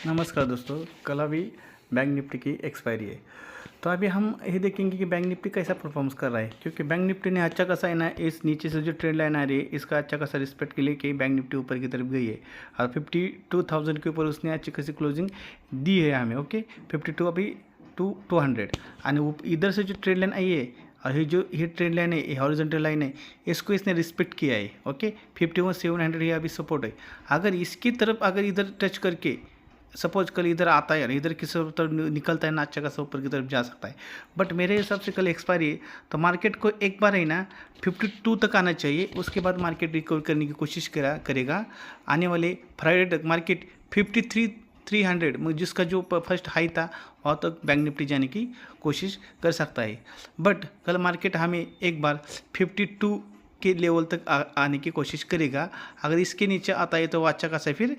नमस्कार दोस्तों, कल अभी बैंक निफ्टी की एक्सपायरी है। तो अभी हम ये देखेंगे कि बैंक निफ्टी कैसा परफॉर्मेंस कर रहा है, क्योंकि बैंक निफ्टी ने अच्छा खासा है ना, इस नीचे से जो ट्रेंड लाइन आ रही है इसका अच्छा खासा रिस्पेक्ट के लिए कि बैंक निफ्टी ऊपर की तरफ गई है और 52,000 के ऊपर उसने अच्छी खासी क्लोजिंग दी है हमें। ओके, 52 अभी 200 और इधर से जो ट्रेंड लाइन आई है और ये ट्रेंड लाइन है, ये हॉरिजॉन्टल लाइन है, इसको इसने रिस्पेक्ट किया है। ओके, 51,700 ये अभी सपोर्ट है। अगर इसकी तरफ अगर इधर टच करके सपोज कल इधर आता है, इधर की तरफ निकलता है ना, अच्छा खासा ऊपर की तरफ जा सकता है। बट मेरे हिसाब से कल एक्सपायरी है, तो मार्केट को एक बार है ना 52 तक आना चाहिए, उसके बाद मार्केट रिकवर करने की कोशिश करेगा। आने वाले फ्राइडे तक मार्केट 53,300 जिसका जो फर्स्ट हाई था वहाँ तक बैंक निफ्टी जाने की कोशिश कर सकता है। बट कल मार्केट हमें एक बार 52 के लेवल तक आने की कोशिश करेगा। अगर इसके नीचे आता है तो वो अच्छा खासा फिर